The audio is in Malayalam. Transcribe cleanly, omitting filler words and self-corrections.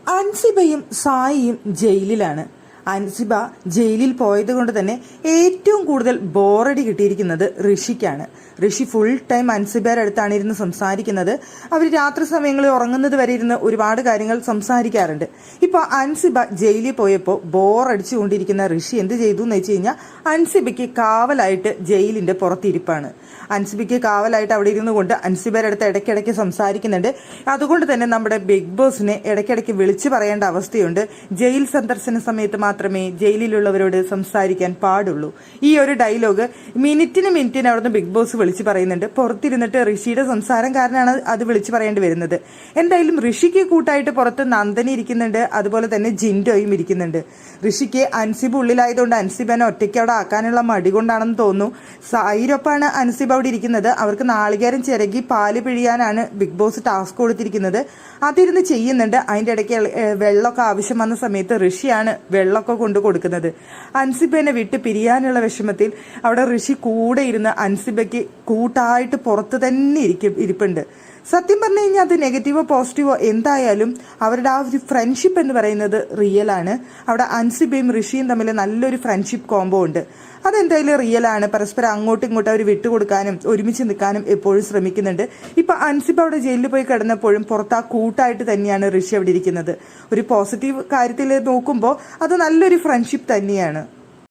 അൻസിബയും സായിയും ജയിലിലാണ്. അൻസിബ ജയിലിൽ പോയത് കൊണ്ട് തന്നെ ഏറ്റവും കൂടുതൽ ബോറടി കിട്ടിയിരിക്കുന്നത് ഋഷിക്കാണ്. ഋഷി ഫുൾ ടൈം അൻസിബയുടെ അടുത്താണ് ഇരുന്ന് സംസാരിക്കുന്നത്. അവർ രാത്രി സമയങ്ങളിൽ ഉറങ്ങുന്നത് വരെ ഇരുന്ന് ഒരുപാട് കാര്യങ്ങൾ സംസാരിക്കാറുണ്ട്. ഇപ്പോൾ അൻസിബ ജയിലിൽ പോയപ്പോൾ ബോറടിച്ചുകൊണ്ടിരിക്കുന്ന ഋഷി എന്ത് ചെയ്തു എന്ന് വെച്ച് കഴിഞ്ഞാൽ അൻസിബയ്ക്ക് കാവലായിട്ട് ജയിലിന്റെ പുറത്തിരിപ്പാണ്. അൻസിബയ്ക്ക് കാവലായിട്ട് അവിടെ ഇരുന്നു കൊണ്ട് അൻസിബയുടെ അടുത്ത് ഇടയ്ക്കിടയ്ക്ക് സംസാരിക്കുന്നുണ്ട്. അതുകൊണ്ട് തന്നെ നമ്മുടെ ബിഗ് ബോസിനെ ഇടയ്ക്കിടയ്ക്ക് വിളിച്ചു പറയേണ്ട അവസ്ഥയുണ്ട്. ജയിൽ സന്ദർശന സമയത്ത് മാത്രമേ ജയിലിലുള്ളവരോട് സംസാരിക്കാൻ പാടുള്ളൂ. ഈ ഒരു ഡയലോഗ് മിനിറ്റിന് അവിടുന്ന് ബിഗ് ബോസ് വിളിച്ചു പറയുന്നുണ്ട്. പുറത്തിരുന്നിട്ട് ഋഷിയുടെ സംസാരം കാരണമാണ് അത് വിളിച്ചു പറയേണ്ടി വരുന്നത്. എന്തായാലും ഋഷിക്ക് കൂട്ടായിട്ട് പുറത്ത് നന്ദനി ഇരിക്കുന്നുണ്ട്, അതുപോലെ തന്നെ ജിൻഡോയും ഇരിക്കുന്നുണ്ട്. ഋഷിക്ക് അൻസിബ ഉള്ളിലായതുകൊണ്ട് അൻസിബനെ ഒറ്റയ്ക്ക് അവിടെ ആക്കാനുള്ള മടി കൊണ്ടാണെന്ന് തോന്നുന്നു. സായിരൊപ്പാണ് അൻസിബ അവിടെ ഇരിക്കുന്നത്. അവർക്ക് നാളികേരം ചിരകി പാല് പിഴിയാനാണ് ബിഗ് ബോസ് ടാസ്ക് കൊടുത്തിരിക്കുന്നത്. അതിരുന്ന് ചെയ്യുന്നുണ്ട്. അതിന്റെ ഇടയ്ക്ക് വെള്ളമൊക്കെ ആവശ്യം വന്ന സമയത്ത് ഋഷിയാണ് വെള്ളമൊക്കെ കൊണ്ടു കൊടുക്കുന്നത്. അൻസിബനെ വിട്ട് പിരിയാനുള്ള വിഷമത്തിൽ അവിടെ ഋഷി കൂടെ ഇരുന്ന് അൻസിബയ്ക്ക് കൂട്ടായിട്ട് പുറത്ത് തന്നെ ഇരിപ്പുണ്ട്. സത്യം പറഞ്ഞു കഴിഞ്ഞാൽ അത് നെഗറ്റീവോ പോസിറ്റീവോ എന്തായാലും അവരുടെ ആ ഒരു ഫ്രണ്ട്ഷിപ്പ് എന്ന് പറയുന്നത് റിയലാണ്. അവിടെ അൻസിബയും ഋഷിയും തമ്മിൽ നല്ലൊരു ഫ്രണ്ട്ഷിപ്പ് കോംബോ ഉണ്ട്. അതെന്തായാലും റിയലാണ്. പരസ്പരം അങ്ങോട്ടും ഇങ്ങോട്ടും അവർ വിട്ടുകൊടുക്കാനും ഒരുമിച്ച് നിൽക്കാനും എപ്പോഴും ശ്രമിക്കുന്നുണ്ട്. ഇപ്പൊ അൻസിബ അവിടെ ജയിലിൽ പോയി കിടന്നപ്പോഴും പുറത്ത് ആ കൂട്ടായിട്ട് തന്നെയാണ് ഋഷി അവിടെ ഇരിക്കുന്നത്. ഒരു പോസിറ്റീവ് കാര്യത്തിൽ നോക്കുമ്പോൾ അത് നല്ലൊരു ഫ്രണ്ട്ഷിപ്പ് തന്നെയാണ്.